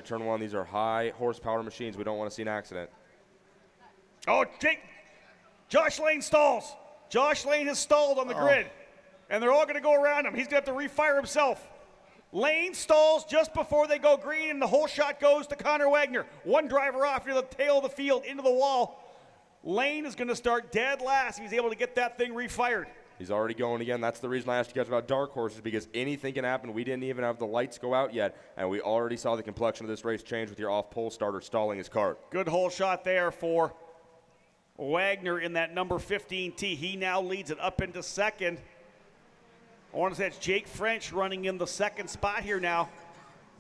Turn one, these are high horsepower machines. We don't want to see an accident. Oh, Josh Lane stalls. Josh Lane has stalled on the grid, and they're all going to go around him. He's going to have to refire himself. Lane stalls just before they go green, and the whole shot goes to Connor Wagner. One driver off near the tail of the field into the wall. Lane is going to start dead last if he's able to get that thing refired. He's already going again. That's the reason I asked you guys about dark horses, because anything can happen. We didn't even have the lights go out yet, and we already saw the complexion of this race change with your off-pole starter stalling his cart. Good hole shot there for Wagner in that number 15 tee. He now leads it up into second. I want to say it's Jake French running in the second spot here now.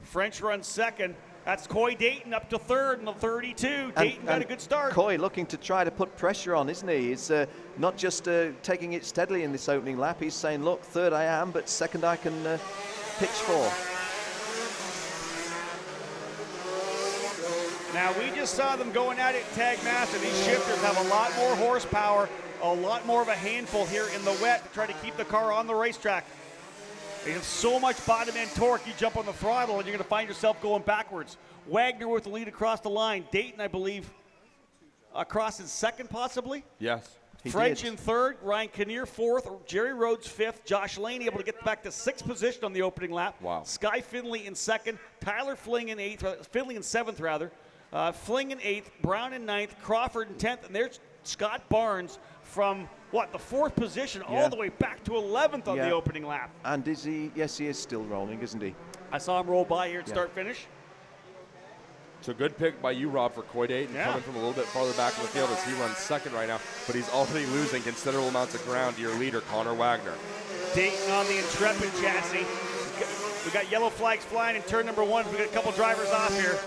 French runs second. That's Coy Dayton up to third in the 32. Dayton got a good start. Coy looking to try to put pressure on, isn't he? He's not just taking it steadily in this opening lap. He's saying, look, third I am, but second I can pitch for. Now, we just saw them going at it Tag Master. These shifters have a lot more horsepower, a lot more of a handful here in the wet to try to keep the car on the racetrack. They have so much bottom end torque, you jump on the throttle and you're going to find yourself going backwards. Wagner with the lead across the line. Dayton, I believe, across in second possibly? Yes. French in third, Ryan Kinnear fourth, Jerry Rhodes fifth, Josh Lane able to get back to sixth position on the opening lap. Wow. Sky Finley in second, Tyler Fling in eighth, Finley in seventh rather, Fling in eighth, Brown in ninth, Crawford in 10th, and there's Scott Barnes from the fourth position all the way back to 11th on the opening lap. And is he? Yes, he is still rolling, isn't he? I saw him roll by here at start finish. It's a good pick by you, Rob, for Coy Dayton, coming from a little bit farther back in the field as he runs second right now, but he's already losing considerable amounts of ground to your leader, Connor Wagner. Dayton on the Intrepid chassis. We got yellow flags flying in turn number one. We got a couple drivers off here.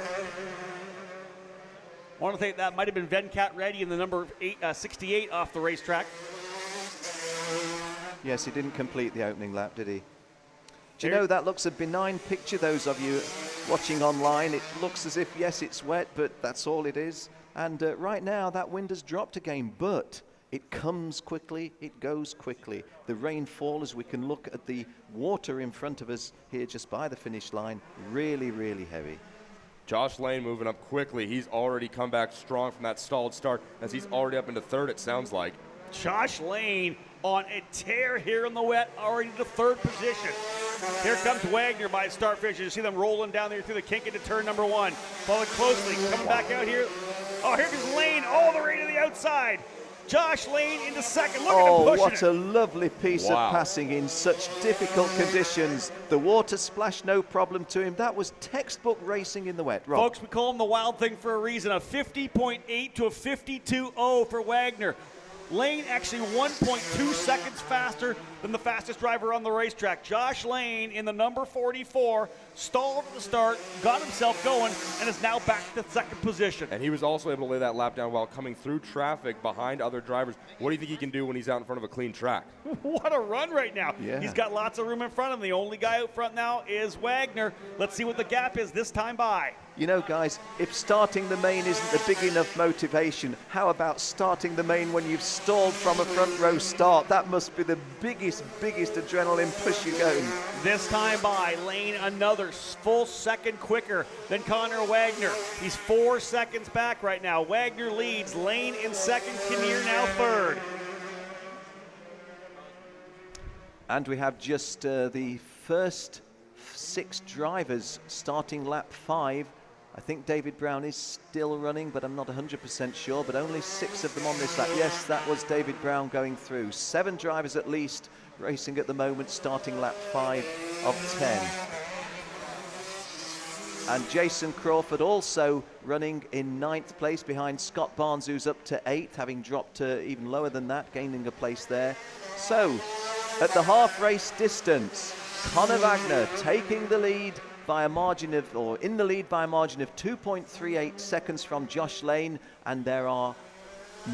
I want to think that might have been Venkat Reddy in the number 68 off the racetrack. Yes, he didn't complete the opening lap, did he? Do you know, that looks a benign picture, those of you watching online. It looks as if, yes, it's wet, but that's all it is. And right now, that wind has dropped again, but it comes quickly, it goes quickly. The rainfall, as we can look at the water in front of us here just by the finish line, really, really heavy. Josh Lane moving up quickly. He's already come back strong from that stalled start as he's already up into third, it sounds like. Josh Lane on a tear here in the wet, already to third position. Here comes Wagner by start finish. You see them rolling down there through the kink into turn number one. Followed closely, coming back out here. Oh, here comes Lane all the way to the outside. Josh Lane into second. Look at him pushing what a lovely piece of passing in such difficult conditions. The water splash, no problem to him. That was textbook racing in the wet, Rob. Folks, we call him the wild thing for a reason. A 50.8 to a 52.0 for Wagner. Lane actually 1.2 seconds faster than the fastest driver on the racetrack. Josh Lane in the number 44, stalled at the start, got himself going, and is now back to second position. And he was also able to lay that lap down while coming through traffic behind other drivers. What do you think he can do when he's out in front of a clean track? What a run right now. Yeah. He's got lots of room in front of him. The only guy out front now is Wagner. Let's see what the gap is this time by. You know, guys, if starting the main isn't a big enough motivation, how about starting the main when you've stalled from a front row start? That must be the biggest adrenaline push you go. This time by, Lane another full second quicker than Connor Wagner. He's 4 seconds back right now. Wagner leads, Lane in second, Kinnear now third. And we have just the first 6 drivers starting lap 5. I think David Brown is still running, but I'm not 100% sure, but only 6 of them on this lap. Yes, that was David Brown going through. 7 drivers at least racing at the moment, starting lap 5 of 10. And Jason Crawford also running in 9th place behind Scott Barnes, who's up to 8th, having dropped even lower than that, gaining a place there. So, at the half race distance, Connor Wagner taking the lead by a margin of, or in the lead by a margin of 2.38 seconds from Josh Lane, and there are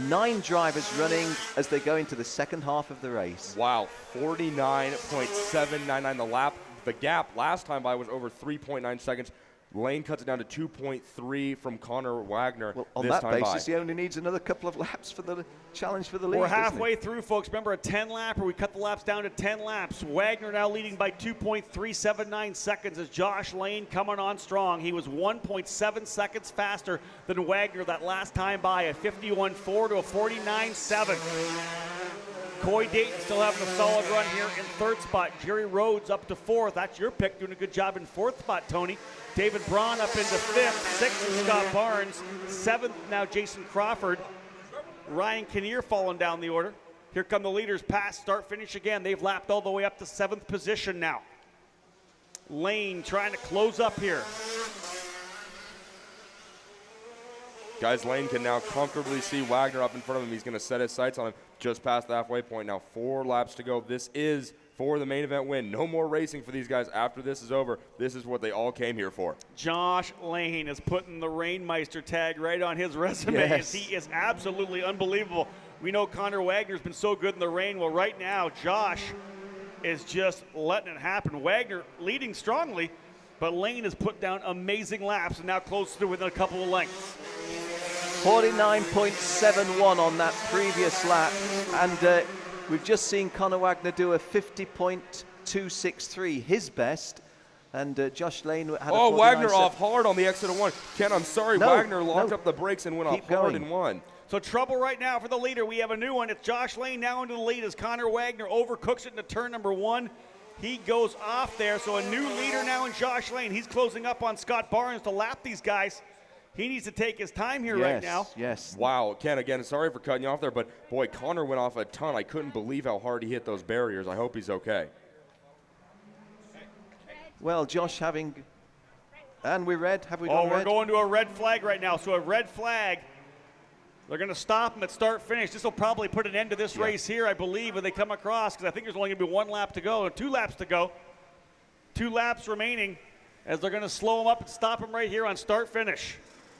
9 drivers running as they go into the second half of the race. Wow, 49.799 the lap. The gap last time by was over 3.9 seconds. Lane cuts it down to 2.3 from Connor Wagner. Well, on this that time basis, by. he only needs another couple of laps for the challenge for the lead. We're doesn't he? halfway through, folks. Remember, a 10-lapper. We cut the laps down to 10 laps. Wagner now leading by 2.379 seconds as Josh Lane coming on strong. He was 1.7 seconds faster than Wagner that last time by, a 51.4 to a 49.7. Coy Dayton still having a solid run here in third spot. Jerry Rhodes up to fourth. That's your pick, doing a good job in fourth spot, Tony. David Braun up into fifth. Sixth is Scott Barnes. Seventh now Jason Crawford. Ryan Kinnear falling down the order. Here come the leaders, pass, start, finish again. They've lapped all the way up to seventh position now. Lane trying to close up here. Guys, Lane can now comfortably see Wagner up in front of him. He's going to set his sights on him just past the halfway point. Now 4 laps to go. This is for the main event win. No more racing for these guys after this is over. This is what they all came here for. Josh Lane is putting the Rainmeister tag right on his resume. Yes. He is absolutely unbelievable. We know Connor Wagner's been so good in the rain. Well, right now, Josh is just letting it happen. Wagner leading strongly, but Lane has put down amazing laps and now close to within a couple of lengths. 49.71 on that previous lap, and we've just seen Connor Wagner do a 50.263, his best, and Josh Lane had a Wagner 49.7. off hard on the exit of 1. Ken, I'm sorry, No, Wagner locked no. up the brakes and went Keep off hard going. in 1. So trouble right now for the leader. We have a new one. It's Josh Lane now into the lead as Connor Wagner overcooks it into turn number 1. He goes off there, so a new leader now in Josh Lane. He's closing up on Scott Barnes to lap these guys. He needs to take his time here right now. Yes. Wow, Ken, again, sorry for cutting you off there, but boy, Connor went off a ton. I couldn't believe how hard he hit those barriers. I hope he's okay. Well, Josh having, and we red. Have we gone We're red? going to a red flag right now. So a red flag. They're going to stop him at start finish. This will probably put an end to this race here, I believe, when they come across, because I think there's only going to be 1 lap to go, or 2 laps to go. 2 laps remaining as they're going to slow him up and stop him right here on start finish.